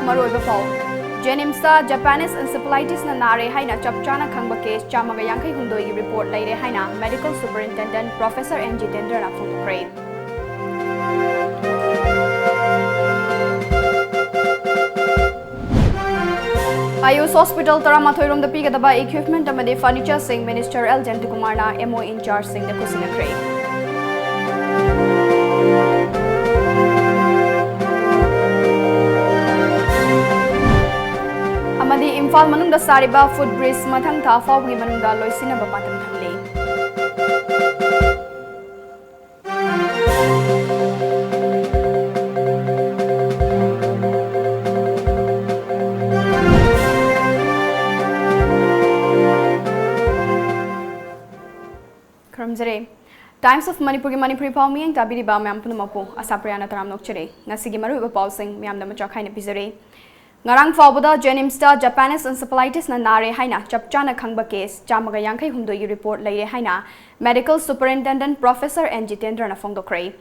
मरोइबा पाउ जेनिम्सा Japanese encephalitis ना नारे हाइना चपचाना खंगबा केस चामगा यांखै हुंदोई रिपोर्ट लैरे हाइना medical superintendent professor N Jitendra ना फोंदोक्रे आयुष हॉस्पिटल तरामाथोइरोम द पीगदबा इक्विपमेंट अमदे furniture Singh minister L Jayantkumar ना एमओ इंचार्ज सिंह द कुसिनक्रे अमदे इम्फाल मनुंग द सारिबा फुट ब्रिज मथंग था फावगी मनुंग द लोइसिनबा पातम थमले Times of Manipuri Paumi and Tabiri Bam Punamopo, Asapriana Taram Nochere, Nasigi Maru Pausing, Miam the Machakai Pizere. Narang Fabuda, Jenimsta, Japanese encephalitis Nare Haina, Chapchana Kangba case, Chamaga Yankai Hundo report Lady Haina, Medical Superintendent Professor N. Jitendra Nafondo Cray.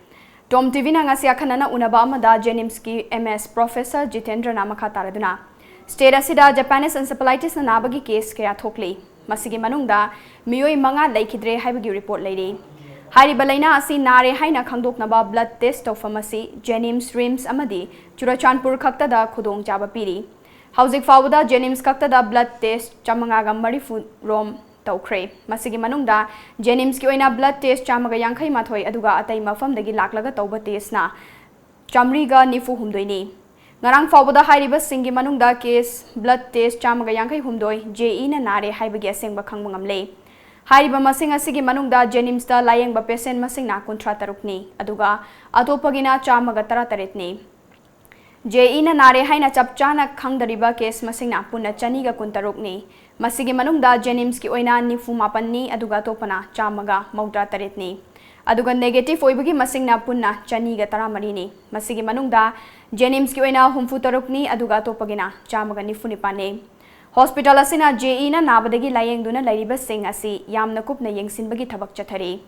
TOMTV Nangasiakanana Unabama da Jenimski MS Professor Jitendra Namakataraduna. State Asida, Japanese encephalitis Nabagi case Kaya Tokli. Masigi Manungda, Mioi Manga Lakidre Habagi report lady. Hari Balaina asi Nare Haina Kandok Naba blood test of pharmacy, Jenims Rims Amadi, Churachanpur Kakta da Kudong Jabapiri. Housing Fawada, Jenims Kakta da blood test, Chamangaga Marifu Rom Taukre. Masigi Manungda, Jenims Kioina blood test, Chamaga Yankai Matoi Aduga Ataima from the Gilaklaga Tauba test na. Chamriga Nifu Humdoini. Narang Fawada Hariba Singi Manungda case, blood test, Chamaga Yankai Humdoi, J. In and Nare Hibagi Sing Bakangamle. Hariba Masing Asigi Manungda, Jenimsta, Lying Bapesen Masingna Contra Tarukni, Aduga, Atopagina Chamaga Tarataritni. J. In and Nare Haina Chapchana Kangdariba case Masingna Puna Chaniga Kuntarukni, Masigi Manungda, Jenimski Oina Nifumapani, Aduga Topana, Chamaga, Mautra Taritni. Aduga negative Oibagi Masingna Puna, Chaniga Taramarini, Masigi Manungda, Jenimski Oina Humfutarukni, Aduga Topagina, Chamaga Nifunipane. Hospital asina JE na nabadagi layeng duna lairiba sing asi yamna kupna yengsinbagi thabak chathari.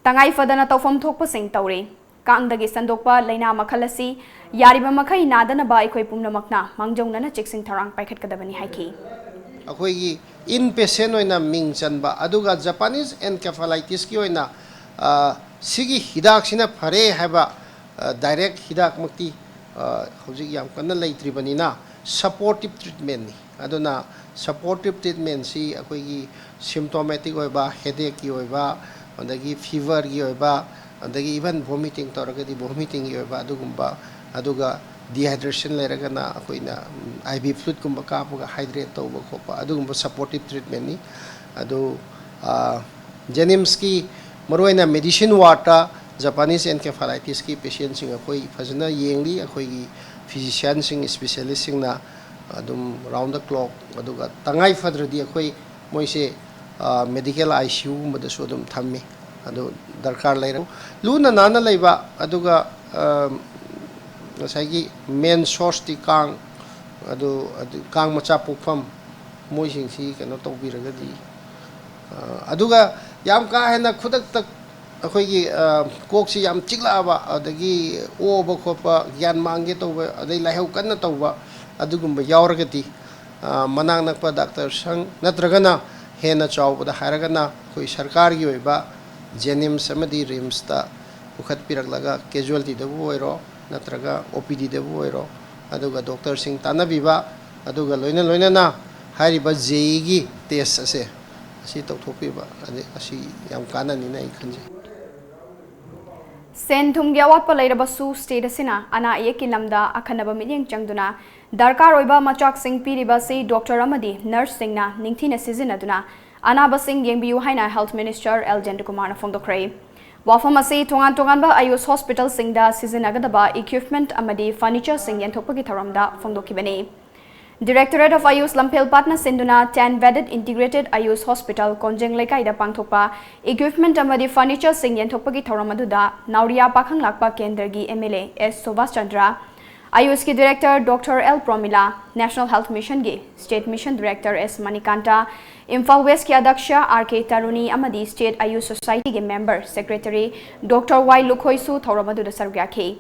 Tangai fadana tawfam thokpa sing tawre. Kaangdagi sandokpa laina makhal asi yariba makhai nadana ba aikoi pumnamakna mangjongna cheksing tharang paikhatkadabani haiki. Akhoi inpatient oina ming chanba aduga Japanese encephalitis ki oina sigi hidak sina phare haba direct hidak makti hojik yam kanna leitribani na supportive treatment ni aduna supportive treatment si akoi symptomatic oiba headache ki oiba andagi fever ki oiba andagi even vomiting toragadi vomiting ki oiba adugumba aduga dehydration leragana akoina IV fluid kumba kapuga hydrate tawba khopa adugumba supportive treatment ni adu Jenims ki maroina medicine water Japanese encephalitis ki patient sing akoi fajana yengli akoi physician sing specialist sing na adum round the clock aduga tangai fadradi akoi moise medical ICU madasu adum thammi adu darkar leira luna nana leiba aduga nasagi main source ti kang adu kang macha pukfam moising si kano tawbiragadi aduga yam ka hena khudak tak akoi gi koksi yam chikla ba adagi oba khopa gyan mangge tawba adai lahau kanna tawba adugumba yauragati manang nakpa doctor sang natragana hena chawbada haragana koi sarkar gi oiba Jenims amadi Rims ta ukhat piraklaga casualty debu oiro natraga OPD debu oiro aduga doctor sing tanabiba aduga loina na hariba JE gi test ase asi tawthopiba asi yam kanani na ikhanji Sen Thumgia Wapa Lairabasu State Asina, Ana Yekilamda, Akanaba Million Changduna, Darkar Oiba Machak Singh Piribasi, Dr. Ramadi, Nurse Singna, Ningtina Sizinaduna, Anaba Singh Yengbiu Haina Health Minister El Jendukumana from the Cray. Wafamasi Tongan Tonganba Ayus Hospital Singda Sizinagadaba, Equipment Amadi, Furniture Sing Yentopagi Taramda from the Kibene. Directorate of Ayus Lampil Patna Sinduna 10 bedded integrated Ayus Hospital Konjeng Lekaida Pangthopa Equipment Amadi Furniture Sing Yentopagi Tharamaduda Nauria Pakhang Lakpa Kendergi MLA S Subhas Chandra Ayus ki Director Dr. L Promila National Health Mission gi State Mission Director S Manikanta Imphal West ki Adaksha RK Taruni Amadi State Ayus Society gi Member Secretary Dr. Y Lukhoisu Thoramaduda Sargyakhe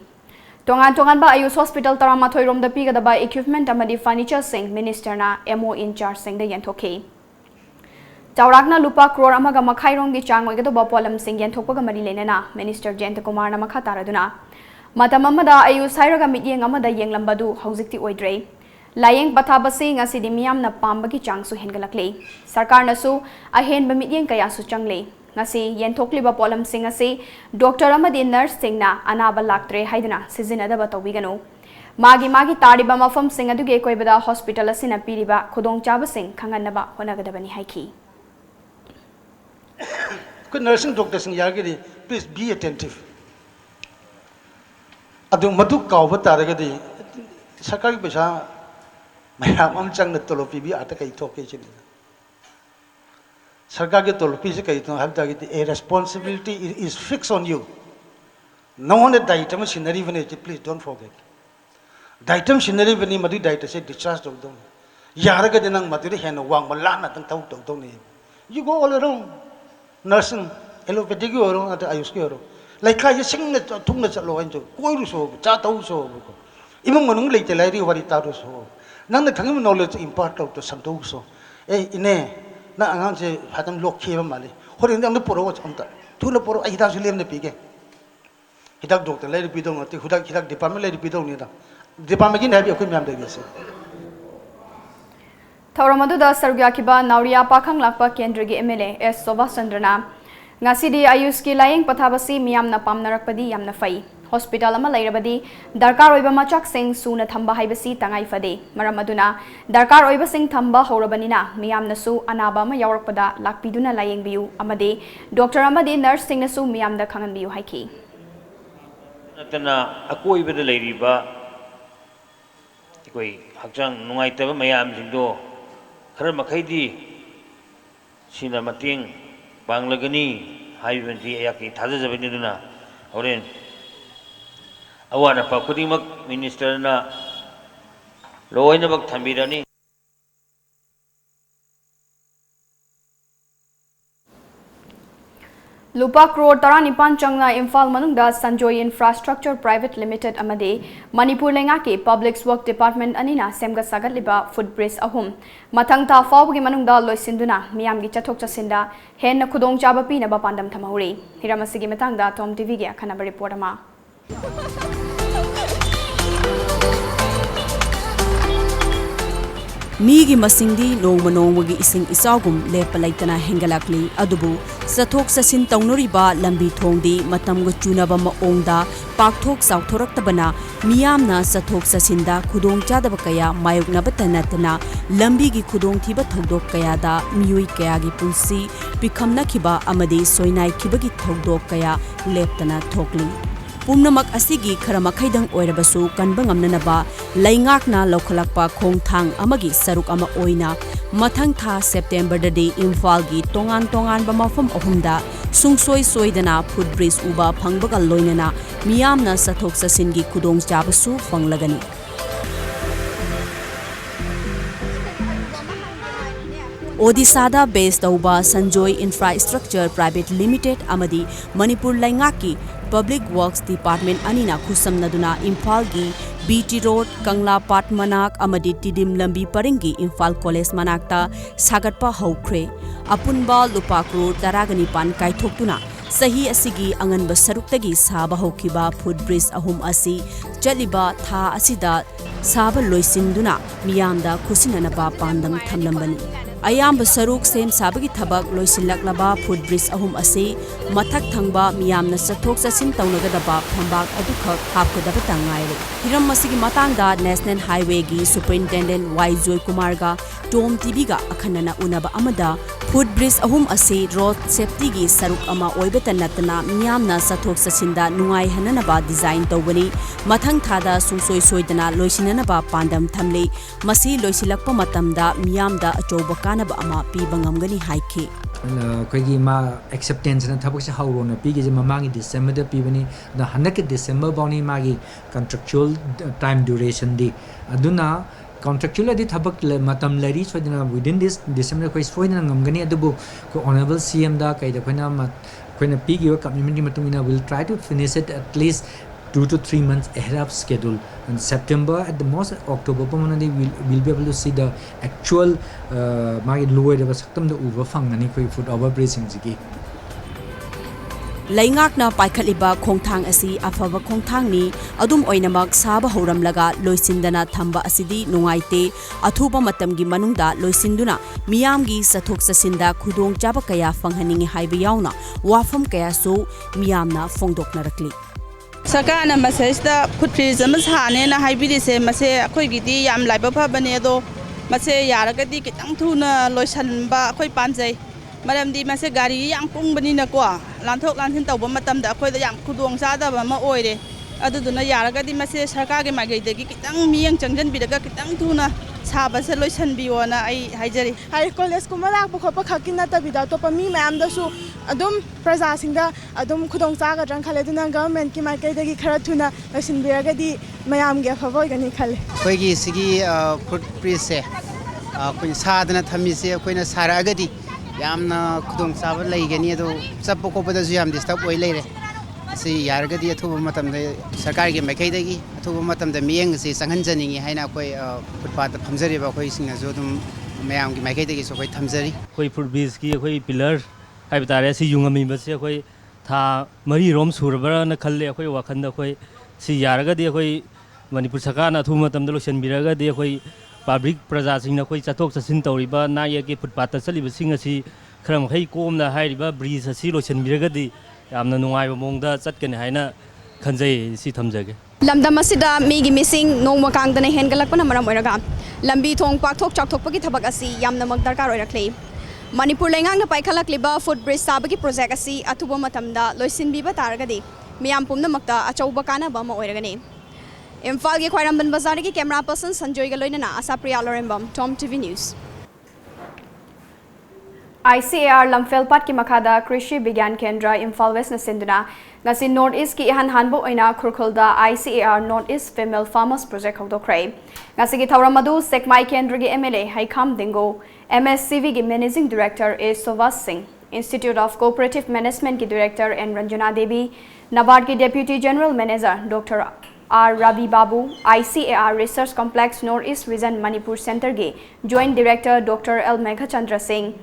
Tongan tongan ba Ayus Hospital Taramathoi rom da pigadaba equipment amadi furniture sing minister na MO in charge sing da yenthoki. Chaurakna lupa crore amaga makhairong di chang oigado polam sing yenthokaga mari lenana minister Jayant Kumar na makha taraduna. Matam amada Ayus hairaga mityeng amada yenglambadu haujikti oidre. Layeng pathabasi ngasi di miyam na pambagi changsu hengalakle. Sarkar nasu ahen bamityeng kaya su changle. Ngasi yenthokliba polam sing asi doctor amadi nurse singna anaba laktre haidana sizinada batawigano. Magi tariba mafam sing aduge koibada hospital asina piriba khudong chaba sing khanganaba honagadabani haiki. Good nursing doctors in Yagiri, please be attentive. Adu madu kauba taragadi sakari pesa mayam amchang na tolopi bi atakai toke chini. Sarkar ke tolopi se kahi to have a responsibility is fixed on you. No one at diet machinery when please don't forget. Diet machinery when madu diet se discharge of them. Yaraga denang madu hen wang malana tang tau tau ni. You go all around. Nursing, allopathic or at Ayuski. Like I sing the Tunga Salo and Koru so, Chato so. Even when only the lady what it out so. None the common knowledge impart of the Santoso. Ine, not answer Hatam Lock here Mali. Holding down the poor watch on that. Tulaporo, I does live in the pig. He dug doctor, let it be done, who dug department, let it be done. Department have your command. Tauramadu Sargyakiba Nauria Pakang Lakpa Kendrigi MLA S. Sovasandrana Ngasidi Ayuski Laying Pathabasi Miam na Pamnarakpadi Yam na Fai Hospital ama Lairabadi Darkar Oiba Machak Sing Suna Thamba Haibasi Tangai Fade Maramaduna Darkar Oiba Sing Thamba Horabanina Miam Nasu Anaba Ma Yawarpada Lakpiduna Laying Biu Amade Dr. Amadi Nurse Sing Nasu Miam da Kangan Biu Haiki Natana Akoi Beda Lairiba Ikoi Hakjang Nungaitaba Mayam Jindo Kara Makaidi Sina Mating Banglagani Haivanti Ayaki Tazabinuna Oren Awana Pakudimak Minister na Loinabak Tambirani Lupa crore Taranipan Changna Imphal Manungda Sanjoy Infrastructure Private Limited Amade Manipur Lengaki Public Work Department Anina Semga Sagatliba Footbridge Ahum Matang Ta Fawgi Manungda Loisinduna Miyamgi Chatok Chasinda Hen Kudong Chaba Pina Bapandam Tamahuri Hiramasigi Matangda TOMTV Gi Kanaba Report ama Migi masingdi nongmanongwagi ising isagum lepalaitana hengalakli adubu sathok sasin taunoriba lambi thongdi matamga chunaba maongda pakthok sauthoraktabana miyamna sathok sasinda khudong chadaba kaya mayoknabata natana lambi gi khudong thiba thogdok kaya da miyoi kaya gi punsi pikhamna khiba amadi soinai khibagi thogdok kaya leptana thokli Pumnamak asigi kharamakhai oirabasu kanba ngamnanaba laingakna lokhalakpa khongthang amagi saruk ama oina mathang tha September dadi Imphal gi tongan ba mafam ahumda sungsoi soidana footbridge uba phangbaga loinana miyamna sathok sasin gi khudong chabasu fanglagani Odisada based over Sanjoy Infrastructure Private Limited amadi Manipur Laingaki Public Works Department Anina Khusamnaduna Imphal gi BT Road Kangla Pat Manak amadi Tidim Lambi Paringi Imphal College Manakta Sagatpa Haukre Apunba Lupa Crore Taragani Pan Kaithoktuna Sahi asigi anganba saruktagi saba hokiba footbridge ahum asi chaliba tha asida saba loisinduna miyamda khusinanaba pandam thamlambani Ayamba saruk sem sabagi thabak loisilaklaba footbridge ahum asi mathak thangba miyamna sathok sasin taunagadaba phambak adukhak hapkadaba tangaire hiram masigi matangda National Highway gi Superintendent Y Joy Kumar ga TOMTV ga akhanana unaba amada footbridge ahum asi road safety gi saruk ama oibeta natana miyamna sathok sasinda nungai hananaba design tawbani mathang thada sungsoi soidana loisinanaba pandam thamle masi loisilakpa matamda miyamda achoba kanaba ama pibangamgani haike Kagi ma acceptance na thabak sa hawro na pigi je mamangi December da pibani da hanak December bawni magi contractual time duration di aduna contractual di thabak matam lari soidana within this December ko soidana ngamgani adubu ko honorable CM da kai da khona ma khoina pigi wa community matungina will try to finish it at least 2 to 3 months ahead of schedule. And September at the most, October permanently we'll be able to see the actual market lower the saktam the over fangani koi food over bracing jigi. Laingakna paikhaliba khongthang asi afaba khongthangni adum oinamak saba horamlaga loisindana thamba asidi nungaite athuba matamgi manungda loisinduna miyamgi sathok sasinda khudong chaba kaya fanghaningi haiba yauna wafam kaya so miyamna fongdoknarakli. Sakana masajda food freeze amashane na haibidise mase akhoi gidi yam laiba phabane do mase yaragadi kitang thuna loisanba akhoi panjai maramdi mase gari yang pungbani na ko lanthok lansin tawba matamda akhoi da yam khudong sadaba ma oire aduduna yaragadi mase sarkar ge magai dagi kitang miyang changjan bidaga kitang thuna sabase loisan biona ai haijari hai college kuma lak bukhopa khakina tabida to pami mayam da su adum praja singda adum khudong chaga drang khale duna government ki market dagi khara thuna loisin biraga di mayam ge phawoi gani khale koi gi sigi food freeze se koi sadana thami se koi na sara agadi yamna khudong chaba lai gani do chappo ko pada ju yam disturb oi leire si yaragadi athuba matam de sarkar gi makai dagi athuba matam de miyeng si sanghan janingi haina koi footpath phamjari ba koi singna jo dum mayam gi makai dagi so koi thamjari koi food base ki koi pillar hai batare si yungami ba se koi tha mari rom surba na khalle koi wakhanda koi si yaragadi koi manipur sarkar na athuba matam de lotion biraga de koi public praja singna koi chatok chasin tawriba na ye ki footpath chaliba sing asi khram khai komna hairiba bridge asi lotion biraga di yamna nungai ba mongda chatkan haina khanjai si thamjage lamdam asida migi missing nongma kangdana hengalakpana maram oiraga lambi thong pakthok chakthokpagi thabak asi yamna mak darkar oirakle manipur lengangna paikhalakliba food bridge sabagi project asi athuba matamda loisinbiba taragadi miyam pumna makta achauba kana ba ma oiragani Imphal gi khwairamban bazar gi camera person Sanjoy ga loinana Ashapriya Lorembam TOMTV News ICAR Lamfelpat ki makhada Krishi Vigyan Kendra Imphal West na sinduna ngasi North East ki ihan hanbo oina khurkhulda ICAR North East Female Farmers Project hokdokrai ngasi gi thauramadu Sekmai Kendra gi MLA Haikam Dingo MSCV gi Managing Director A Sovas Singh Institute of Cooperative Management ki Director N Ranjana Devi NABARD ki Deputy General Manager Dr. R. Ravi Babu, ICAR Research Complex Northeast Region Manipur Center के Joint Director Dr. L. Megha Chandra Singh,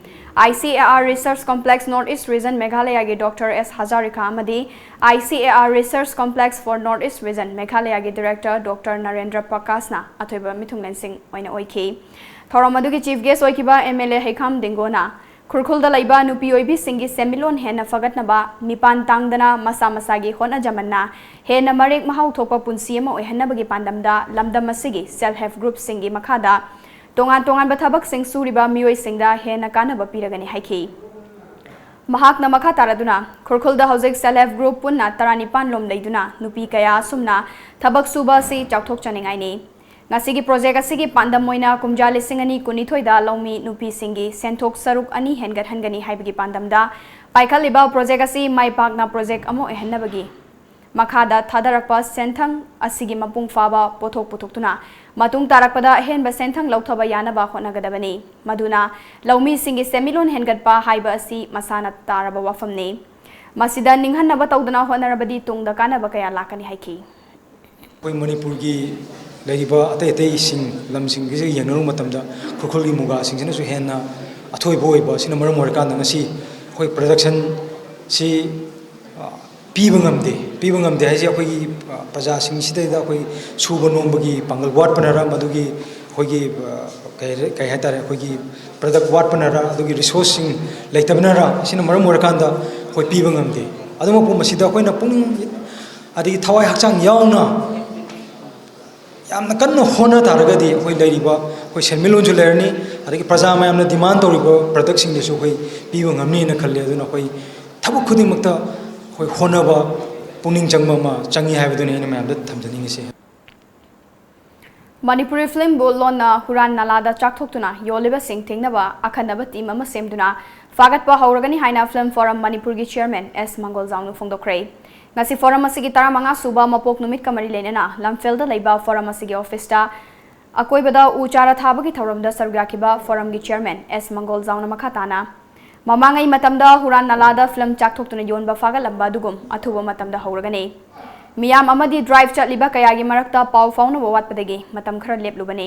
ICAR Research Complex Northeast Region Meghalaya के Dr. S. Hazarika Amadi, ICAR Research Complex for Northeast Region Meghalaya के Director Dr. Narendra Prakasna, अथवा मिथुंगन सिंह ओइना ओइके। थौरमदु के Chief Guest ओइकिबा MLA Haikam Dingona, खुरखुलदा लैबा नुपी ओइबी सिंगी सेमिलोन हेना फगतनबा मिपान तांगदना मसा मसागी होना जमन्ना हेना मरेक महाउ थोपा पुंसी अमा ओइहन्नबगी पांदमदा लमदम असिगी self help group सिंगी मखादा तोंगान तोंगान बथबक सिंग सूरिबा मियोइ सिंगदा हेना कानबा पिरगनी हाइखी महाकना मखा तारादुना खुरखुलदा हौजिक सेल्फ हेल्प ग्रुप पुन्ना 35 लोम लैदुना नुपी कया सुमना थबक सुबा सि चाउथोक चनिंगाइनी Ngasigi project asigi pandam moina kumja lising ani kunithoi da lomi nupi singi senthok saruk ani hengat hangani haibagi pandam da paikhaliba project asi mai pakna project amo ehennabagi makhada thadarakpa senthang asigi mapung faba pothok pothok matung tarakpada henba senthang lauthaba yanaba honagadabani maduna lomi singi semilon hengatpa haiba asi masana taraba wafamne masida ninghanaba tawdana honarabadi tungda kana bakaya lakani haiki koi manipur gi laiba ate sing lamsing gi yanaru matamda khurkhulgi muga sing sina su henna athoi boi ba sina maram mor kan ngasi khoi production si pibangam de haji khoi praja sing sida da khoi suba nombagi pangal wat panara madugi khoi gi kai hatare khoi gi product wat panara adugi resource sing laitabnara sina maram mor kan da khoi pibangam de aduma pu masida khoi na pung adi thawai hakchang yauna yamna kanna hona taragadi hoi lairiba hoi senmilon ju lerni adagi praja mayamna demand toriba product sing desu hoi piwa ngamni na khalle aduna hoi thabuk khuding makta hoi hona ba puning changma ma changi haibaduni ina mayamda thamjani ngi se Manipuri film bolona huran nalada chakthokuna yoliba sing thingnaba akhanaba team ama semduna fagatpa hauragani haina film forum Manipur gi chairman S Mangol Zaunu phongdokrai ngasi forum asigi taramanga suba mapok numit kamari lenena lamfelda leiba forum asigi office ta akoibada uchara thabagi thauramda sargakiba forum gi chairman S Mangol Zauna makhatana mamangai matamda huran nalada film chakthokuna yonba faga lamba dugum athuba matamda hauragani मियाम अमदी drive चटलिबा कयागी मरक्ता पाउ फाउनबा वाटपदगी मतम खरा लेपलुबने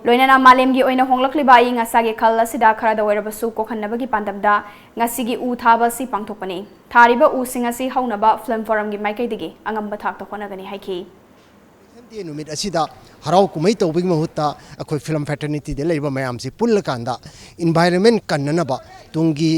लोइनाना मालेमगी ओइना होंगलक्लिबा अइंग असागी खल असिदा खरा दवरबसु कोखन्नबगी पांदमदा ngасꯤꯒꯤ ꯎ ꯊꯥꯕ ꯑꯁꯤ ꯄꯥꯡꯊꯣꯛꯄꯅꯤ ꯊꯥꯔꯤꯕ ꯎꯁꯤꯡ ꯑꯁꯤ ꯍꯧꯅꯕ ꯐꯤल्म ꯐꯣꯔꯝꯒꯤ ꯃꯥꯏꯀꯩꯗꯒꯤ ꯑꯉꯝꯕ ꯊꯥꯛꯇ ꯍꯣꯠꯅꯒꯅꯤ ꯍꯥꯏꯈꯤ नुमित असिदा हराव कुमई तौबगी महुत्ता अखोई फिल्म फैटर्निटी दे लेबा मयाम से पुल्ल कांदा एनवायरनमेंट कन्ननबा तुंगी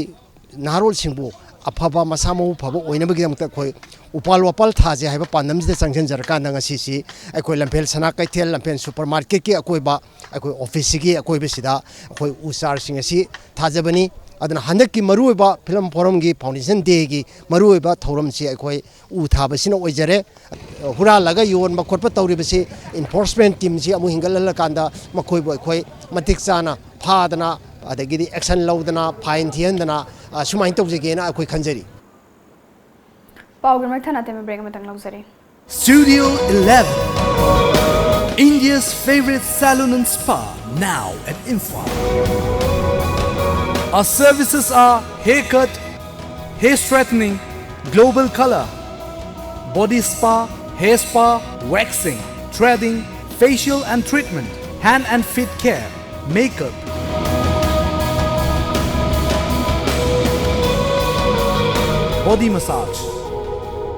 नारोल सिंबु अफबा मसामो फबो ओइनबगी दमत अखोई उपाल वपाल थाजे हाइबा पांदमजिदे संजन जरकांदा ngасꯤसी अखोई लंफेल सना कैथेल लंफेल सुपरमार्केट की अखोइबा अखोई ऑफिस की अखोइबसिदा अखोई उसार सिंग असि थाजबनी अदना हंदक की मरुइबा फिल्म फोरम की फाउंडेशन डे की मरुइबा थौरम से अखोई उ थाबसिना ओइजरे हुरा लगा योन मखोट तौरीबसे इन्फोर्समेंट टीम से अमु हिंगल कांदा मखोइबो अखोई मतिक चाना फादना अदगिदी एक्शन लौदना फाइन थियंदना सुमाइन तौजगेना अखोई खंजरी पाउगर मथना तेम break Matang लौजरे Studio 11, India's favorite salon and spa, now at Imphal. Our services are haircut, hair straightening, global color, body spa, hair spa, waxing, threading, facial and treatment, hand and feet care, makeup. Body massage.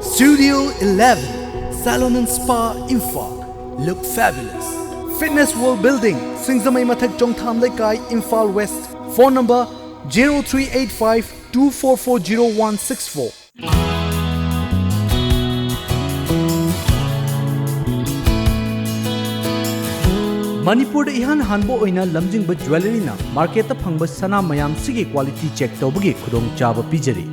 Studio 11, Salon and Spa Imphal. Look fabulous. Fitness World Building, Singzamai Mathak Chongtham Lekai, Imphal West. Phone number 0385 2440164. Manipur ihan hanbo oina lamjingba jewelry na market ta phangba sana mayam sigi quality check tawbagi khudong chaba pijari.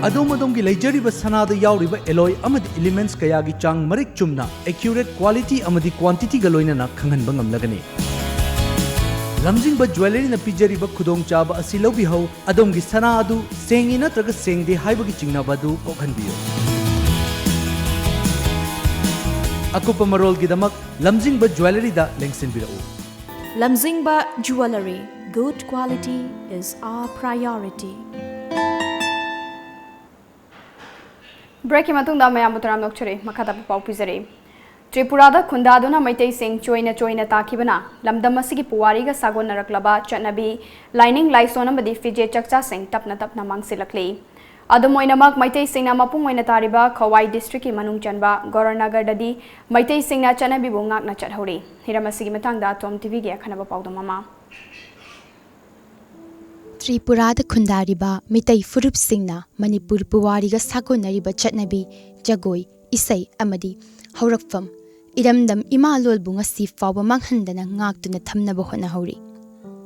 Adom ki leijariba sanada yauriba alloy amadi elements kayagi chang marik chumna accurate quality amadi quantity ga loina na khanganba ngamlagani. Lamjingba jewelry na pijariba khudong chaba asi lobi hau adom gi sana adu sengi natraga sengde haibagi chingnaba du kokhanbiyo. Akupa marol gi damak lamjingba jewelry da lengsinbirau. Lamjingba jewelry, good quality is our priority. Break की मतुंग दा मयाम बुतराम नोक्चरे मखादा पाउ पिजरे त्रिपुरा दा खुंदादुना मैतै सिंग चोइना ताखिबना लमदम असिगी पुवारीगा सागोन नरकलबा चनबी lining लाइसोन अमदि फिजे चकचा सिंग तपना मांगसिलकले अदुमोइनमक Meitei सिंगना मपुंग ओइना तारिबा Khowai district की मनुंग चनबा गौरनगर ददी Meitei सिंगना चनबी बोंगाकना चटहौरे Hiram असिगी मतंगदा Tom TV गे खनबा पाउदम मामा त्रिपुरा खुंदारिबा मितै फुरुप सिंगना मणिपुर पुवारीगा सागोनरिबा चटनबी जगोई इसै अमदी हौरकफम इरमदम इमा लोलबु ngasi फावबा मांगहंदना ngakतुना थमनबा होनाहौरी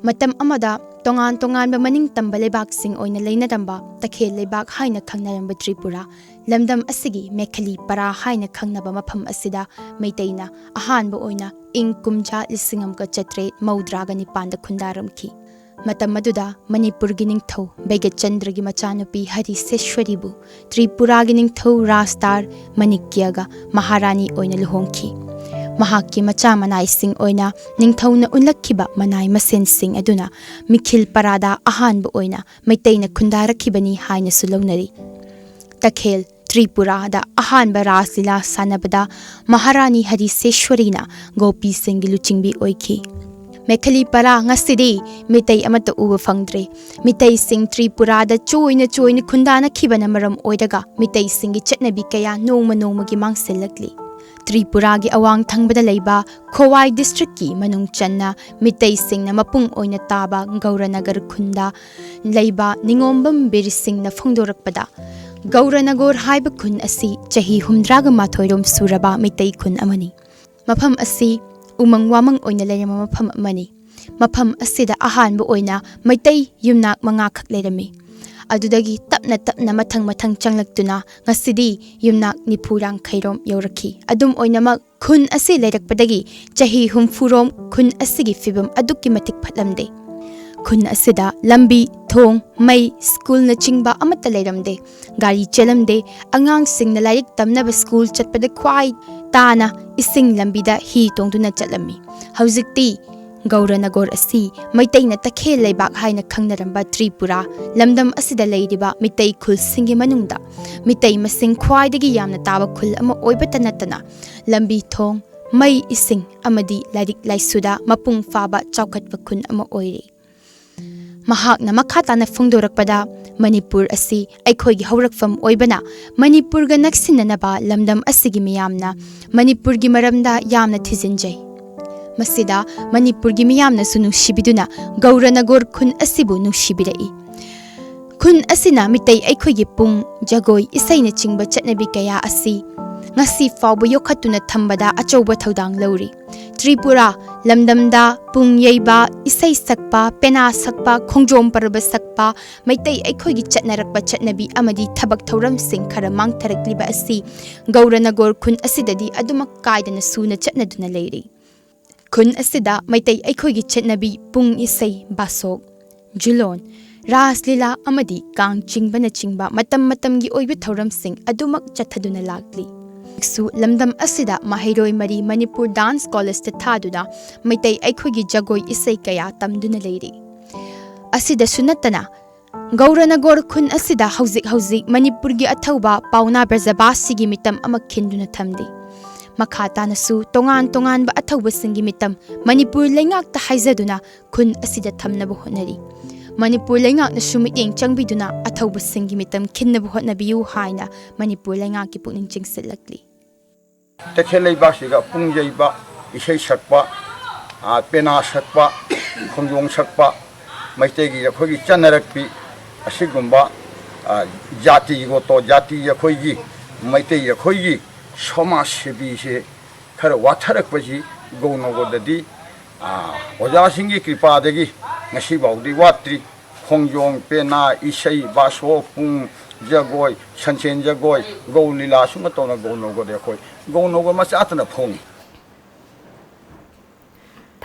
मतम अमदा तोंगान तोंगानबा मनिंग तंबा लेबाक सिंग ओइना लेनादंबा तखेल लेबाक हाइना खंगनारंबा त्रिपुरा लमदम असिगी मेखली परा हाइना खंगनबा मफम असिदा मैतैना अहानबा ओइना इंग कुमजा लिसिंगमका चत्रे मौद्रागा निपांदा खुंदारमखी मतम मदुदा मणिपुर की निंगथौ बेगे चंद्र की मचानुपी हरि सेश्वरीबु त्रिपुरा की निंगथौ रास्तार मणिक्यगा महारानी ओइना लुहोंखी महाकी मचा मनाई सिंग ओइना निंगथौना उनलखिबा मनाई मसेन सिंग अदुना मिखिल परादा अहानबु ओइना मैतैना खुंदारखिबनी हाइना सुलौनरी तखेल त्रिपुरा दा अहानबा रासलीला सानबदा महारानी हरि सेश्वरीना गोपी सिंग लुचिंगबी ओइखी मेखली परा ngасidi मितै अमत उब फंगद्रे मितै सिंग त्रिपुरा दा चोइना खुंदाना खिबना मरम ओइदगा मितै सिंगी चटनबी कया नोंमगी मांगसेलकली त्रिपुरा की अवांग थंगबदा लैबा खोवाई डिस्ट्रिक्ट की मनुंग चन्ना मितै सिंगना मपुंग ओइना ताबा गौरनगर खुंदा लैबा निंगोंबम बिर सिंगना फोंदोरकपदा गौरनगर हाइब खुन असि चही हुमद्रागा माथोइरोम सुरबा मितै खुन अमनी मफम असि उमंग वामंग ओइना लेरम मफम अमनी मफम असिदा अहानबु ओइना मैतै युमनाक मंगाखक लेरमी अदुदगी तपना मथंग चंगलक्तुना ngасidi युमनाक निफुरांग खैरोम यौरखी अदुम ओइनामक खुन असि लेरकपदगी चही हुमफुरोम खुन असिगी फिबम अदुक्की मतिक फटलमदे खुन असिदा लंबी थोंग मई स्कूल न चिंगबा अमत लेरमदे गाड़ी चलमदे अंगांग सिंगना लाइक तमनब स्कूल चटपद ख्वाई ताना इसिंग लंबीदा ही तोंदुना चलमी हौजिक्ति Gauranagor asi maitai na takhe leibak haina khangnaramba Tripura lamdam asida leiriba mitai khul singi manungda mitai masing khwaidagi yamna taba khul ama oibata natana lambi thong mai ising amadi larik laisuda mapung faba chaukhatwa khun ama oiri mahakna makhatana phungdorakpada Manipur asi aikhoigi haurakfam oibana Manipur ga naksinanaba lamdam asigi miyamna Manipur gi maramda yamna thijinjai masida Manipur gi miyamna sunu shibiduna Gauranagor khun asibu nu shibirai khun asina mitai aikhoigi pung jagoi isaina chingba chatnabi kaya asi ngasi fawbo yokhatuna thambada achouba thodang lauri Tripura lamdamda pung yeiba isai sakpa pena sakpa khongjom parba sakpa maitai aikhoigi chatnarakpa chatnabi amadi thabak thoram sing khara mangtharakliba asi Gauranagor khun asidadi adumak kaidana suna chatnaduna leiri khun asida maitai aikhoigi chatnabi pung isai basok julon raslila amadi kang chingbana chingba matam matamgi oiba thoram sing adumak chathaduna lakli su lamdam asida mahairoi mari Manipur Dance College ta thaduna maitai aikhoigi jagoi isai kaya tamduna leiri asida sunatana Gauranagor khun asida hauzik Manipur gi athauba pauna berzabasi gi mitam ama khinduna thamdi makhata nasu tongan ba athauba singi mitam Manipur lengak ta haizaduna khun asida thamnabu honari Manipur lengak na sumiyeng changbiduna athauba singi mitam khinnabu hotnabiu haina Manipur lengak ki pukning chingsitlakli Tekhelei basiga pungjaiba isai sakpa pena sakpa khongjong sakpa maitegi yakhogi chanarakpi asigumba jati goto jati yakhogi maitei yakhogi समाज सेवी से खर वाथरकपसी गौनगोददी ओजासिंगी कृपादगी ngasi baudi watri khongjong pena isai baso pung jagoi sanchen jagoi goulila suma tona gounogode khoi gounogo machatna phongi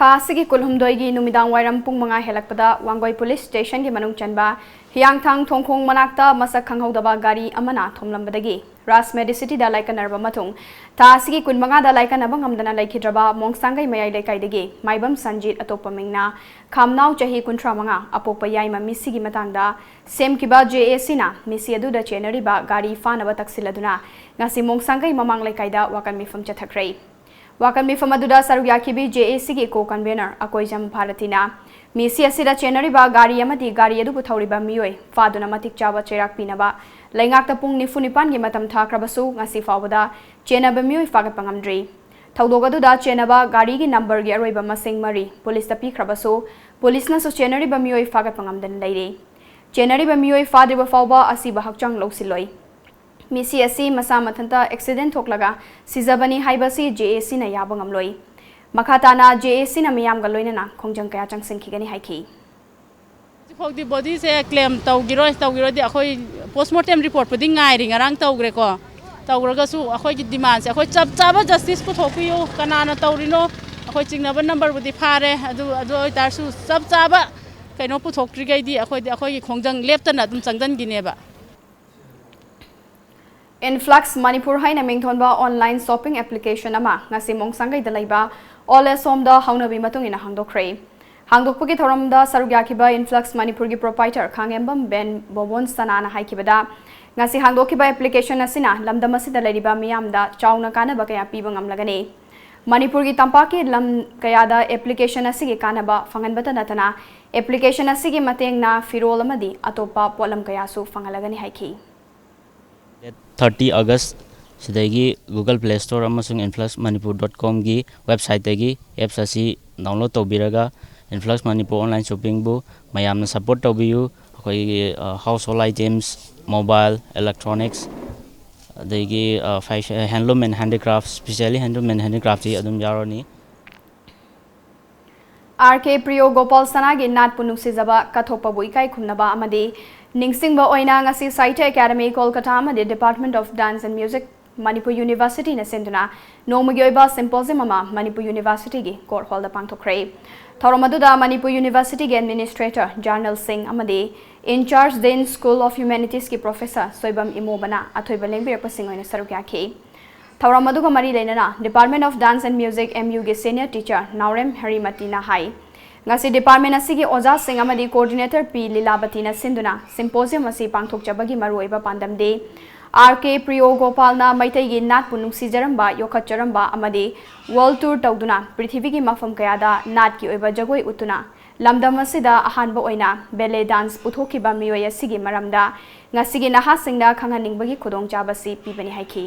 Thasigi kulhumdoi gi numidang wairam pung manga helakpada Wangoi Police Station gi manung chanba Hiangthang thongkhong manakta masak khanghaudaba gari amana thomlambadagi Ras Medicity da laikanarba matung Thasigi kunmanga da laikanaba ngamdana laikhidraba Mongsangai mayai leikaidagi Maibam Sanjit atopa mingna Khamnau chahi kuntra manga apokpa yaima misigi matangda semkiba JAC na misi adu da chenariba gari fanaba taksiladuna ngasi Mongsangai mamang leikaida wakan mifam chathakrai Wakan mi famaduda sarugyakibi JAC gi co-convener akoijam Bharatina misi asida chenariba gari amadi gari adu puthauriba miyoi faduna matik chaba cherak pinaba laingakta pung nifunipan gi matam thakrabasu ngasi fawada chenaba miyoi fagat pangamdri thaudogaduda chenaba gari gi number gi aroiba masing mari police ta pikhrabasu police na so chenariba miyoi fagat pangamdan leire chenariba miyoi fadriba fawba asiba hakchang lausiloi misi asi masa mathanta accident thoklaga sizabani haibasi JAC na yabangam loi makhatana JAC na miyam ga loina na khongjang kaya changsin khigani haiki Fogdi body se claim tawgiro di akhoi postmortem report pudi ngairi ngarang tawgre ko tawgraga su akhoi gi demand se akhoi chaba justice pu thokiyo kanana tawrino akhoi chingnaba number budi phare adu tar su chaba kaino pu thokri gai di akhoi gi khongjang leptana dum changdan gineba Influx Manipur haina mingthonba online shopping application ama ngasi Mongsangai dalaiba all somda haunabi matung ina hangdokhrei hangdokpagi thoramda sarugyakiba Influx Manipur gi proprietor Khangembam Ben Bobon Sanana haikibada ngasi hangdokiba application asina lamdam asida lariba miyamda chauna kana bakaya piba ngamlagani Manipur gi tampaki lam kayada application asigi kanaba fanganbata natana application asigi matengna firol amadi atopa polam kayasu fangalagani haiki 30 August sidagi Google Play Store amasung influxmanipur.com gi website tagi apps asi download tobiraga Influx Manipur online shopping bu mayamna support tobiyu akoi household items mobile electronics dagi handloom and handicrafts especially handloom and handicrafts adum yaroni RK Priyo Gopal Sanagi nat punungsi zaba kathopa buikai khumnaba amadi Ningsingba oina ngasi Saite Academy Kolkata amadi Department of Dance and Music Manipur University na senduna nomagi oiba symposium ama Manipur University gi court hall da pangthokhrei thoromaduda Manipur University gi administrator Jarnal Singh amadi in charge Then School of Humanities ki professor Soibam Imobana athoiba lengbirakpa singoina sarukyakhi Thauram aduga mari leinana Department of Dance and Music MU ge senior teacher Naurem Harimati na hai. Ngasi department asigi oja sing amadi coordinator P Lilabati na sinduna symposium asi pangthok chabagi maruiba pandam de RK Priyo Gopal na maitai gi nat punung sijaramba yokhat charamba amadi world tour tawduna prithvi gi mafam kayada nat ki oiba jagoi utuna lamdam asida ahanba oina belly dance puthoki ba miyoy asigi maramda ngasigi naha singna khanganing bagi khudong chabasi pibani haiki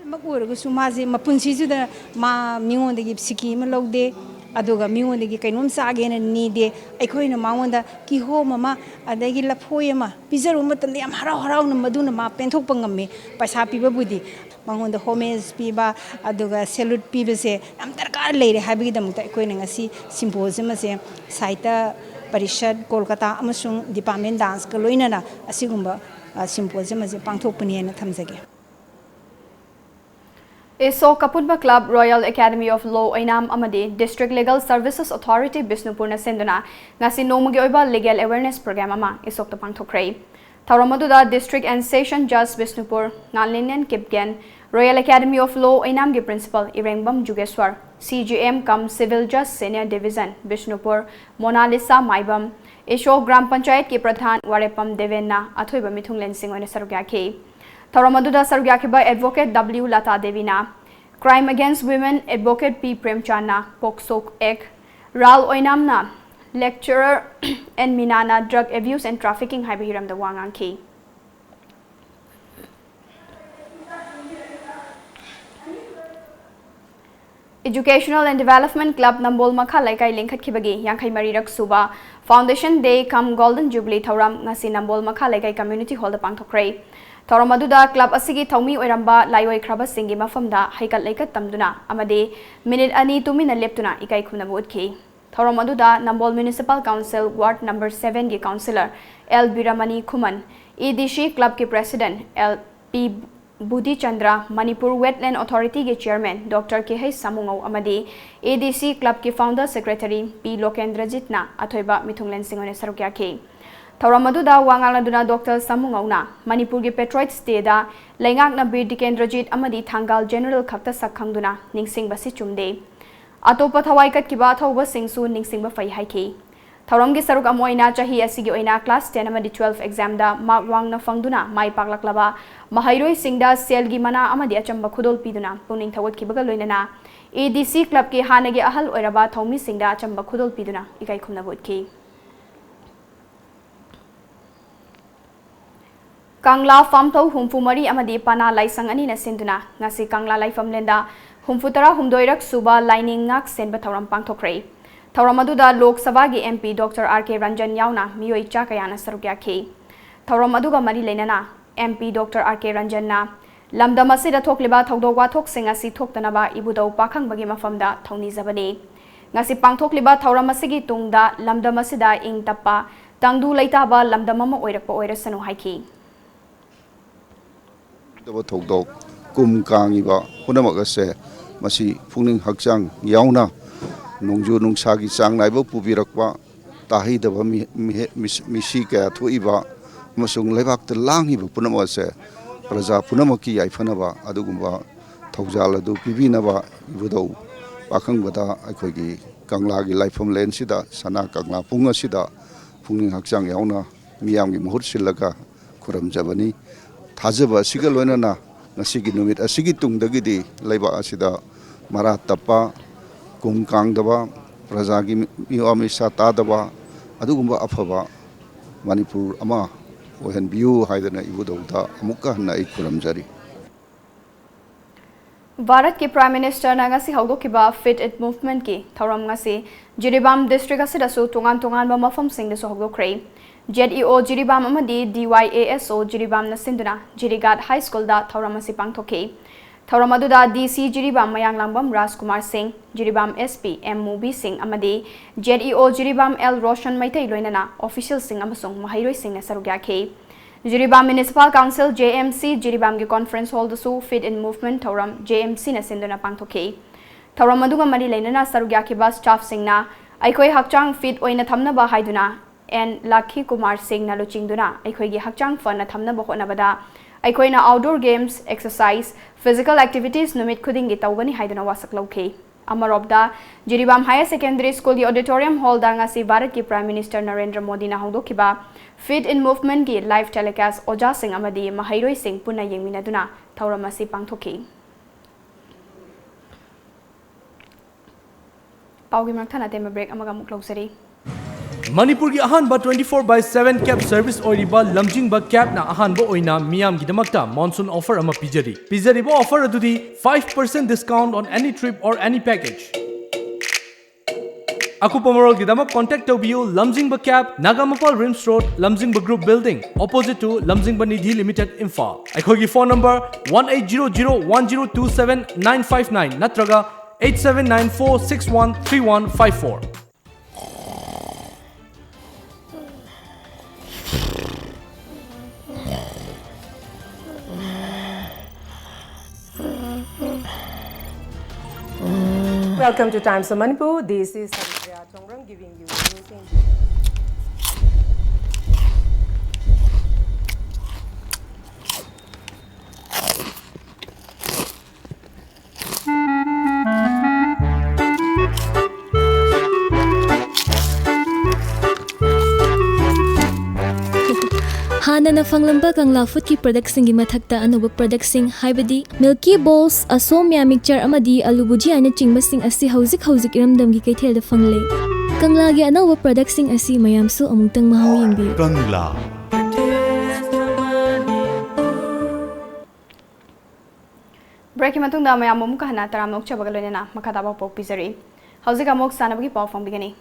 Magur sumazi mapunsi juda ma mingon de gipsiki ma logde aduga mingon de gi kainom sage na ni de aikoi na mangonda ki ho mama adagi laphoi ma pizaru matan yam harau harau na maduna ma penthok pangame paisa piba budi mangonda homage piba aduga salute piba se am darkar leire habigi dam ta aikoi na ngasi symposium se saita parishad kolkata amasung department dance ka loina na asigumba symposium se pangthok pani na thamjage Eso Kaputba Club Royal Academy of Law Ainam Amadi District Legal Services Authority Bisnupur na senduna ngasi nomugi oiba legal awareness program ama isok tapang thokrai Tauramaduda District and Session Judge Bisnupur Nalinian Kipgen Royal Academy of Law Ainam gi principal Irengbam Jugeswar CGM cum Civil Judge Senior Division Bisnupur Monalisa Maibam Eso Gram Panchayat ki Pradhan Warepam Devenna athoiba mithunglen sing oina sarugya ke Tauramaduda Sarugyakiba Advocate W. Lata Devina, Crime Against Women Advocate P. Premchana, Poksok Ek, Ral Oinamna, Lecturer and Minana, Drug Abuse and Trafficking Haibahiram the Wanganki. Educational and Development Club Nambol Makha Laikai Linkat Kibagi, Yankai Marirak Suba, Foundation Day come Golden Jubilee Tauram, Nasi Nambol Makha Laikai Community Hall the Pangtokray. Tauramaduda Club Asigi Taumi Oiramba Laioi Kraba Singi Mafamda Haikat Laikat Tamduna Amade Minute Ani Tumina Leptuna Ikai Kunabudki Tauramaduda Nambol Municipal Council Ward number 7 Gi Councillor L Biramani Kuman EDC Club Ki President L P Budi Chandra Manipur Wetland Authority Ki Chairman Dr. K. Samungo Amade EDC Club Ki Founder Secretary P Lokendra Jitna Athoiba Mithunglen Singone Sarukya Ke Tauramaduda Wangaladuna Dr. Samungauna, Manipur gi Petroid State da Laingakna Bir Dikendrajit Amadi Thangal General Khakta Sakhangduna Ningsing Basi Chumde. Atopa Thawaikat Kiba Thawba Singsu Ningsing Ba Fai Haiki. Tauramgi Saruk Amoina Chahi Asigi Oina Class 10 Amadi 12 exam da Mark Wangna Fangduna Mai Paklaklaba Mahairoi Singda Selgi Mana Amadi Achamba Khudol Piduna Puning Thawat Kibaga Loinana EDC Club ki Hanagi Ahal Oiraba Thomi Singda Achamba Khudol Piduna Ikai Khumna Bodki. Kangla Farm Tau Humfumari Amadi Pana Laisang Ani na Sinduna, Nasi Kangla Laifam Lenda, Humfutara Humdoirak Suba Lining Ngak Sen Batauram Pangtokray. Tauramaduda Lok Sabagi MP Dr. RK Ranjan Yauna, Miyoi Chakayana Sarugya K. Tauramaduga Mari Lenana, MP Dr. RK Ranjan na, Lamdamasida Tokliba Taudowa Tok Singasi Toktanaba Ibudo Pakang Bagi Mafamda, Tony Zabane. Nasi Pangtokliba Tauramasigi Tungda, Lamdamasida Ing Tapa, Tangdu Laitaba Lamdamama Oirakpa Oirasanu Haiki. Togdog kum kangiba punamagase masi pungning hakjang yauna nungju nungsagi chang naibo pubirakwa tahi daba misi ka thuiba masung lebak te langiba punamagase praja punamaki yaifanaba adugumba thogjal adu pibinaba ibudau pakangbada akhoi kangla gi laifam len sida sana kangla punga sida pungning hakjang yauna miyamgi muhur silaga kuram jabani Thajaba Sigal Wenana, Nasigi Numit, a Sigi Tung Dagidi, Leba Asida, Marat Tapa, Kum Kang Daba, Prazagi Miwamisa Tadaba, Adugumba Afava, Manipur Ama, Ohen Biu, Haidana Ibuda, Amuka, Naikuram Jari. Bharat ki Prime Minister Nagasi Haugo Kiba Fit It Movement ki, Tauram Ngasi, Jiribam District Asidasu, Tungan Tungan Bamafam Sing the Sohogo Cray. JEO Jiribam Amadi DYASO Jiribam Nasinduna Jirigat High School da Tauramasi Pangtoke Tauramaduda DC Jiribam Mayang Lambam Rajkumar Singh Jiribam SP M Mubi Singh Amadi JEO Jiribam L Roshan Maitai Loinana Official Singh Amasung Mahairoi Singh Nasarugya Ke Jiribam Municipal Council JMC Jiribam gi Conference Hall dasu Fit in Movement Tauram JMC Nasinduna Pangtoke Tauramaduga Mari Lainana Sarugya Ke Bas Staff Singh na Aikoi Hakchang Fit Oina Thamna Ba Haiduna and Lakhi Kumar Singh na luchingduna aikhoigi hakchang fana thamna ba honabada ꯑꯩꯈꯣꯏꯅ outdoor games, exercise, physical activities numit khudingi tawgani haiduna wasak lawkhi. Amarobda Jiribam Higher Secondary School ki auditorium hall da ngasi Bharat ki Prime Minister Narendra Modi na hongdokhiba Fit in Movement ki live telecast Oja Singh amadi Mahairoi Singh punna yengminaduna thauram asi pangthokhi. Paugi Marthana tema break amaga muklausari. Manipur ki ahan ba 24/7 cab service oiriba lamjingba cab na ahan ba oina miyam gidamakta monsoon offer ama pijari. Pijari ba offer adudi 5% discount on any trip or any package. Akupamorol gidamak contact tobiu Lamjingba cab Nagamapal Rims Road Lamjingba Group Building opposite to Lamjingba Nidhi Limited Imphal. Aikogi phone number 18001027 natraga 8794613154. Welcome to Times of Manipur. This is ASHAPRIYA giving you news in Hanana fanglamba kangla food ki product singi mathakta anuba product sing haibadi milky balls asomya mixture amadi alu bhujia na chingba sing asi hauzik iramdam gi kaithel da fangle kangla gi anawa product sing asi mayam su amungtang mahaw yingbi Kangla Break matung da mayam mum kahna taram nok chabagalena na makata ba pok pizari hauzik amok sanabagi paw fang bigani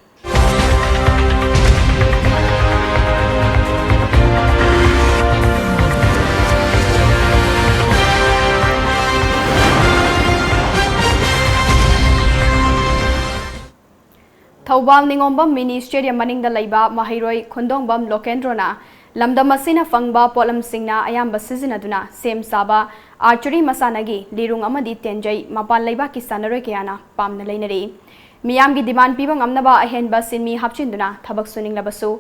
Thaubal Ningombam Mini Stadium Maningda Laiba Mahairoi Khondongbam Lokendrona Lamdam asina fangba polam singna ayamba sizinaduna sem saba archery masanagi lirung amadi tenjai mapal laiba ki sanaroi kayana pamna leinari miyamgi demand piba ngamnaba ahenba sinmi hapchinduna thabak suninglabasu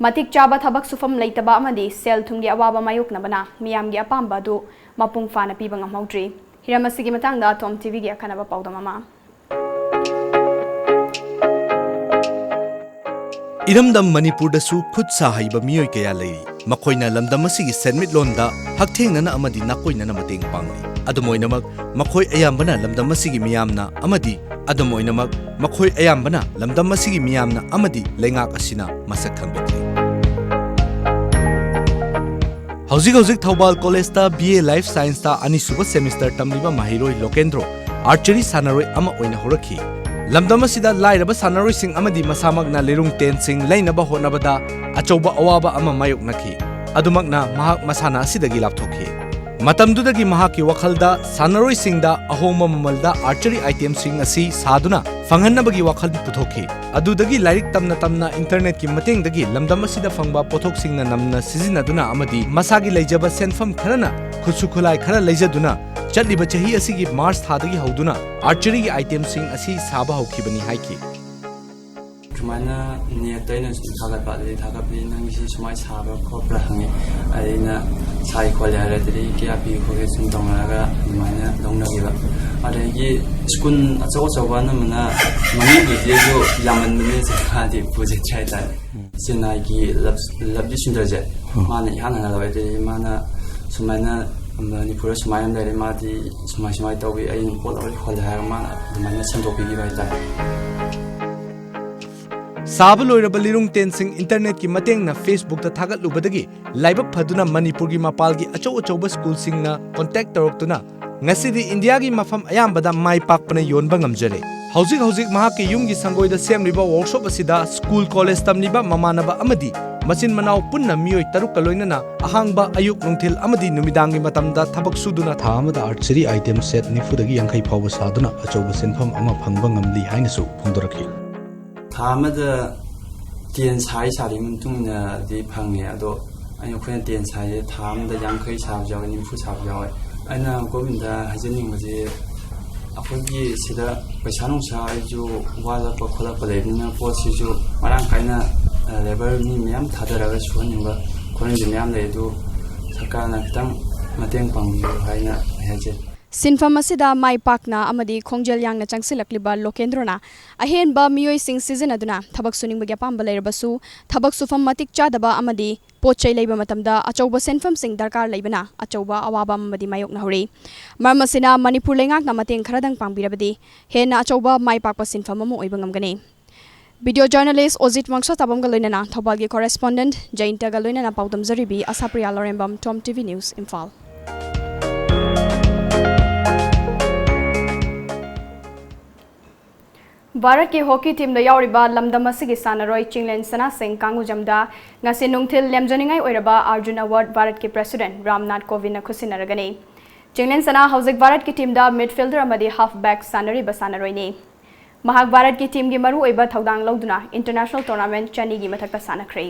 matik chaba thabak sufam leitaba amadi sel thungi awaba mayoknabana miyamgi apamba du mapung fana piba ngamhaudri hiramasigi matangda TOMTV gi akanaba paudamama Iramdam Manipur da su khud sa haiba miyoi kaya leiri makoina lamdam asigi senmit londa hakthengna amadi nakoina na mateng pangli adumoinamak makoi ayambana lamdam asigi miyamna amadi adumoinamak makoi ayambana lamdam asigi miyamna amadi lengak asina masak khangbetre Hauzik Thaubal College ta BA Life Science ta anisuba semester tamliba Mahiroi Lokendro archery sanaroi ama oina horakhi Lamdam asida lairaba sanaroi sing amadi masamagna lerung ten sing lainaba honabada achauba awaba ama mayoknaki adumakna mahak masana asidagi lapthokhi matamdudagi mahaki wakhalda sanaroi singda ahoma mamalda archery item sing asi saduna fanghannabagi wakhal puthokhi adudagi lairik tamna internet ki matengdagi lamdam asida fangba pothok singna namna sizinaduna amadi masagi leijaba senfam kharana khusukhulai khara leijaduna Chatliba chahi asigi March thadagi hauduna archery ki item sing asi saba hokibani haiki Kumana ne taina thagat ba de thagat bi nang si sumai saba khopra hangi aina sai khola ra de ki api ko ge sum donga mana dongna gi ba adagi skun achaw ba na mana mani gi je jo yaman ne se kha de puje chai da sinai gi labdi sundar je mana hana la de mana sumana Manipur sumayam dari mati sumai tawi ayin pola khol ha ma mana santopi gi bai ta Sabaloraba lirung tensing internet ki mateng na Facebook ta thagat lubadagi laibak phaduna Manipur gi mapal gi achau school sing na contact toroktuna ngasidi India gi mafam ayambada mai pakpana yonba ngamjare hauzik mahaki yumgi sangoi da semriba workshop asida school college tamliba mamanaba amadi Masin manau punna miyoi taruk kaloinana ahangba ayuk nungthil amadi numidangi matamda thabak suduna thamada archery item set nifudagi yankai phawba saduna achauba senfam ama phangba ngamli hainasu phongdorakhi thamada tien sai sari muntungna di phange ado ayo khwen tien sai thamda yankai sab jaw nimfu sab jaw aina govinda hajening maje apogi sida paisa nungsa ju wala pa khola pa lebna po si ju marang kaina level ni miyam thadaraga suhanimba koren miyam ledu sarkarna kitang ꯃꯇꯦꯡ ꯄꯥꯡꯕꯤꯌꯨ ꯍꯥꯏꯅ ꯍꯥꯏꯖꯩ Sinfam asida mai pakna amadi khongjel yangna changsilakliba lokendrona ahenba miyoi sing season aduna thabak suning bagya pamba leirabasu thabak sufam matik chadaba amadi pochai leiba matamda achauba senfam sing darkar leibana achauba awaba amadi mayok na hori marmasina manipur lengak na mateng kharadang pangbirabadi hena achauba mai pakpa sinfam amu oibangam gane Video journalist Ozit Mangso tabam galoinana thobalgi correspondent Jainta galoinana paudam zaribi ASHAPRIYA Lorembam TOMTV News Imphal Bharat ki hockey team da yauriba lamdam asigi sanaroi Chinglen Sana Singh Kangujamda ngasi nungthil lemjaningai oiraba Arjun Award Bharat ki president Ramnath Kovind na khusinaragani Chinglen Sana hauzik Bharat ki team da midfielder amadi halfback sanari basanaroi ne Mahak Bharat ki team gi maru oiba thaudang lauduna international tournament chani gi mathakta sanakhrei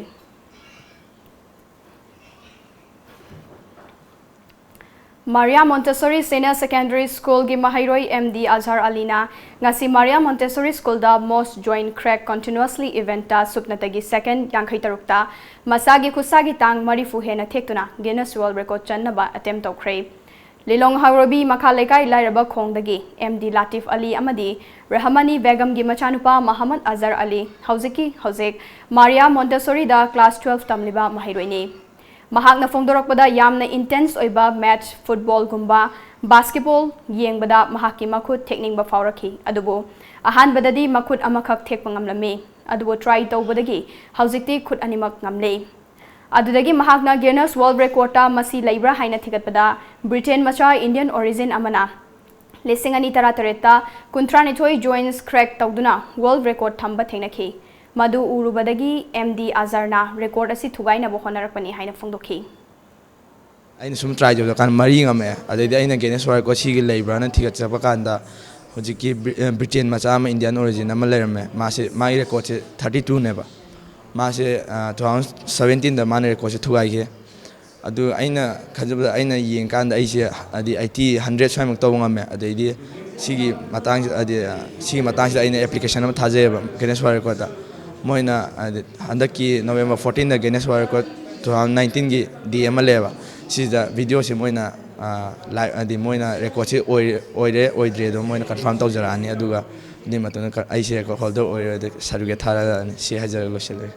Maria Montessori Senior Secondary School gi Mahairoi MD Azhar Alina ngasi Maria Montessori School da most joint crack continuously event ta supnatagi second yankhai tarukta masagi khusagi tang marifu hena thektuna Guinness World Record channaba attempt tawkhrei Lilong Haurobi Makhalekai Lairaba Khongdagi MD Latif Ali Amadi Rahmani Begum gi machanupa Muhammad Azhar Ali Hauzek Maria Montessori da class 12 tamliba Mahairoi ne Mahak na fongdorokbada yamna intense oiba match football gumba basketball yengbada mahaki makhut technique ba faurakhi adubo ahan badadi makhut amakhak thekpa ngamlame adubo try tawbadagi haujikti khut animak ngamle adudagi mahakna Guinness World Record ta masi leibra haina thigatpada Britain macha Indian origin amana lesingani taratareta kunthranithoi joins crack tawduna world record thamba thengnakhi Madu urubadagi MD Azarna record asi thugaina bo honarakpani haina phongdokhi aina sum try job kan mari ngame adai aina Guinness World Record sigi leibra na thigat chapa kanda hojiki Britain macha ma Indian origin ama lerame mase mai record se 32 neba mase 2017 da man record se thugai ge adu aina khajabda aina yeng kanda aise adi IT 100 swaim taw ngame adai di sigi matang adi sigi matang sida aina application ama thajeba Guinness World Record da Moina handaki November 14 da Guinness World Record 2019 gi DM leba sida video se moina live adi moina record se oidre do moina confirm tawjarani aduga ni matuna ai se record holder oire certificate thara se hajar losele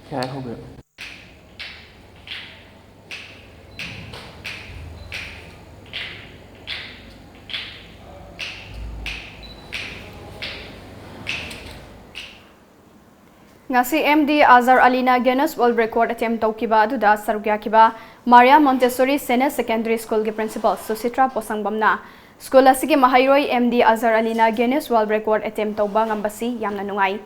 kya ho gaya Ngasi MD Azhar Alina Guinness World Record attempt tawkiba aduda sarugyakiba Maria Montessori Senior Secondary School ge principal Susitra Posangbamna school asigi Mahairoi MD Azhar Alina Guinness World Record attempt tawba ngambasi yamna nungai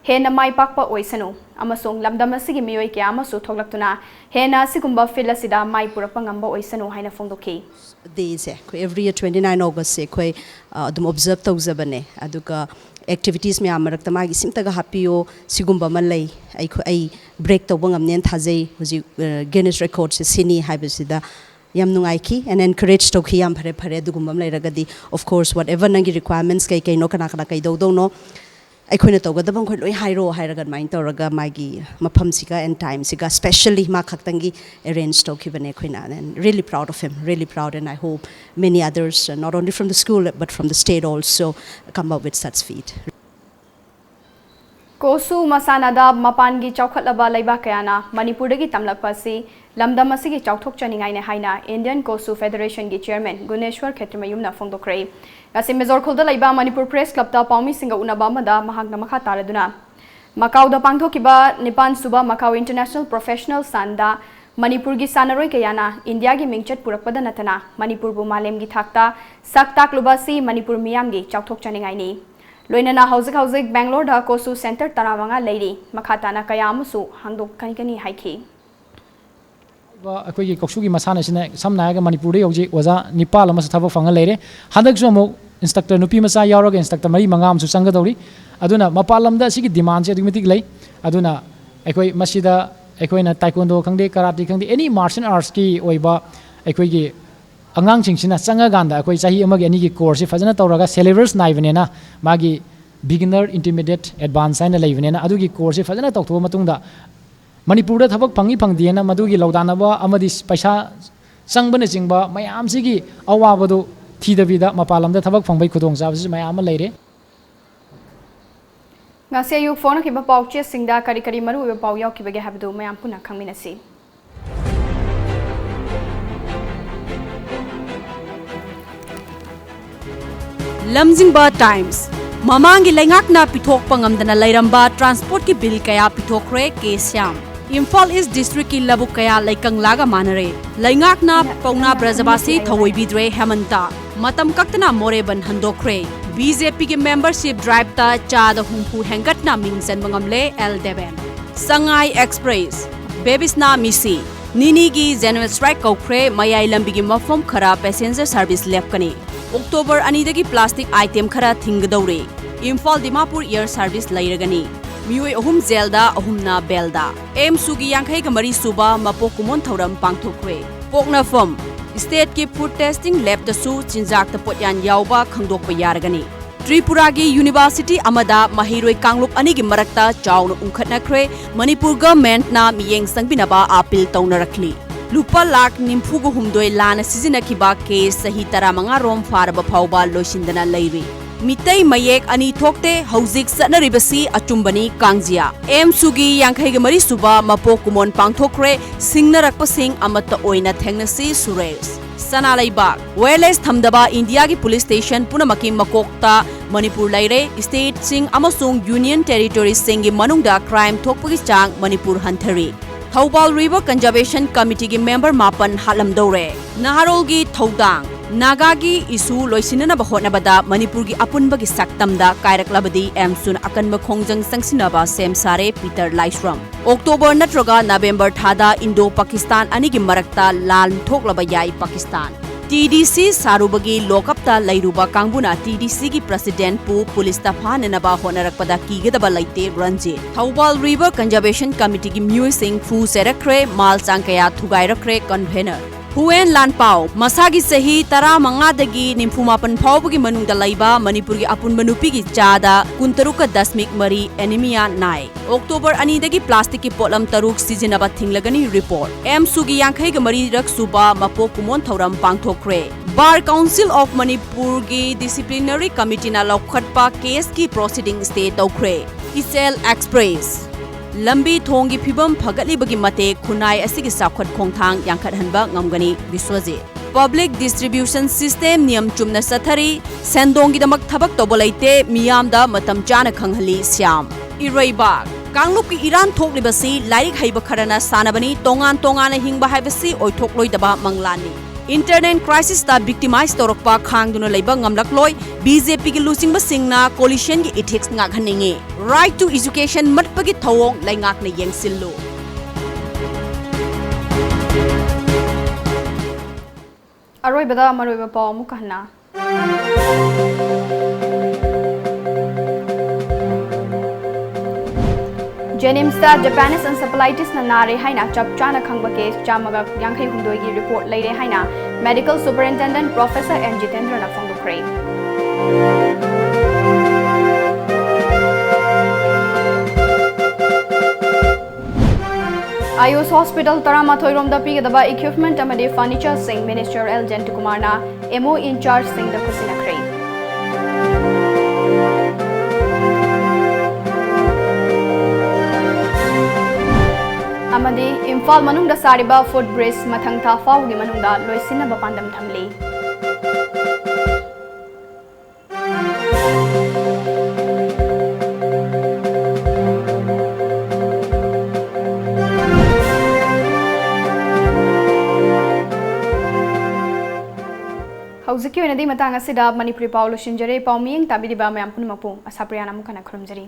hena mai pakpa oisanu amasung lamdam asigi miyoi kya amasu thoglaktuna hena sigumba fil asida mai purakpa ngamba oisanu haina phongdokhi days every year 29 August se koi dum observe tawzabane aduga activities me amarak tamagi simtaga hapio sigumba malai ai break to bangam nen thajai huji Guinness record se sini haibasida yam nungai ki and encourage to ki yam phare dugum lai ragadi of course whatever nangi requirements kai no kana kai do no aikoina tawgadabam khoi loi hairo hairaga main tawraga magi mafam siga and time siga especially ma khaktangi arrange to kibane khoina and really proud of him really proud and I hope many others not only from the school but from the state also come up with such feat Kosu masanada mapangi chawkhatlaba laiba kayana Manipurdagi tamlakpasi lamdam asigi chawthok chaningai ne haina Indian Kosu Federation gi chairman Guneshwar Khetrimayumna phongdokrai ngasi Mejor Khulda laiba Manipur Press Club ta paumi singa unaba mada mahakna makha taraduna Macau da pangthokiba Nipan Suba Macau International Professional Sanda Manipur gi sanaroi kayana India gi mingchat purakpada natana Manipur bu malem gi thakta saktak lubasi Manipur miyam gi chawthok chaningai ni Loinana hauzik Bangalore da Kosu Center tarawanga leiri makhatana kayamusu hangdok kanikani haiki akhoi koksugi masana sina samna ga Manipur de yoji waza Nepal ama thaba fanga leire hadak jo mo instructor nupi masa yaroga instructor mari mangam su sanga dori aduna mapalam da sigi demand se automatic lei aduna akhoi masida akhoi na taekwondo khangde karate khangde any martial arts ki oiba akhoi gi angang chingsina changa ganda akhoi chahi amagi ani gi course fajana tawraga syllabus naibenena magi beginner intermediate advanced aina leibenena adugi course fajana tawtho matungda Manipur da thabak phangi phangdiena madugi lawdanaba amadi paisa changbana chingba mayam sigi awabadu thidabida mapalamda thabak phangbai khudong jabsi mayam leire ngase yu phone ki ba pauche singda kari kari maru ba pau yaw ki bage habdu mayam puna khangminasi lamjingba times Mamangi lengakna pithok pangamdana lairamba transport ki bill kaya pithokre kesyam Imphal East District ki labuk kaya laikang laga manare lengakna pauna brajabasi thawoi bidre hemanta matam kaktana moreban handokre BJP ki membership drive ta chada humpu hengatna mingsan mangamle L11 Sangai Express Bebisna Misi Nini gi general strike kaukre mayai lambi gi mafam khara passenger service lepkani October anidagi plastic item khara thingdaure Imphal Dimapur air service lairagani Mioi ahum zelda ahumna belda M sugi yankhai ga mari suba mapok kumon thoram pangthokre pokna fam state ki food testing lab da su chinjak ta potyan yawba khangdokpa yaragani Tripura gi university amada mahiroi kangluk ani gi marakta chawna ungkhatnakre Manipur government na miyeng sangbinaba appeal tawnarakli Lupa lak nimfugu humdoi lana sizinakhiba case sahi taramanga rom faraba phawba loisindana leiri Mitai mayek ani thokte hauzik satnaribasi achumbani kangjia M sugi yankhai ga mari suba mapok kumon pangthokre singnarakpa sing amata oina thengnasi Suresh Sanalaibak wireless thamdaba India gi police station punamaki makokta Manipur laire state sing amasung union territories singi manungda crime thokpagi chang Manipur hanthari Thawbal River Conservation Committee gi member mapan halamdore Naharol gi Thodang Naga gi isu loisinana bahotnabada Manipur gi apunba gi saktamda kairaklabadi Emsun akanba khongjang sangsinaba sem sare Peter Laisram October natroga November thada Indo Pakistan ani gi marakta lal thoklaba yai Pakistan TDC sarubagi lokapta lairuba kangbuna TDC gi president pu police ta phanenaba honarakpada kigedaba laite Ranjit Thawbal River Conservation Committee gi Mui Singh Fu serakre mal changkaya thugairakre convener Huen Lanpao masagi sahi tara mangadagi nimfumapan phawbagi manungda laiba Manipur gi apun manupi gi chada kuntaruka dasmik mari anemia nai October anidagi plastic ki potlam taruk sizinaba thinglagani report M sugi yankhai ga mari rak suba mapok kumon thoram pangthokre Bar Council of Manipur gi disciplinary committee na lokhatpa case ki proceeding stay tawkre Isel Express Lambi thongi phibam phagatli bagi mate khunai asigi sakhat khongthang yankhat hanba ngamgani Biswajit Public distribution system niyam chumna sathari sendongi damak thabak tobolaite miyamda matam chana khanghali Syam Iraibak Kanglup ki Iran thoklibasi lairik haiba kharana sanabani tongan tongana hingba haibasi oithokloi manglani Internet crisis ta victimize torokpa khangduna leiba ngamlakloi BJP ki lusingba singna coalition ki ethics ngakhaningi right to education matpagi thawong laingak na yengsillu Aroi bada maroi ba paw mukahna Jenims da Japanese encephalitis na nare haina chap chana khangba case chamaga yankhai hundoi gi report leire haina medical superintendent Professor M Jitendra na phongdukre Ayus Hospital Tarama Thoirom da pigedaba equipment amade furniture sing Minister L Jentukumar na MO in charge sing da kusina kre Amadi Imphal manungda sariba footbridge mathang tha fawgi manungda loisina bapandam thamli Hauziki wenadi matang asida Manipuri Paulo Shinjare Pauming tabidi ba mayam punmapu ASHAPRIYA namukana khurumjari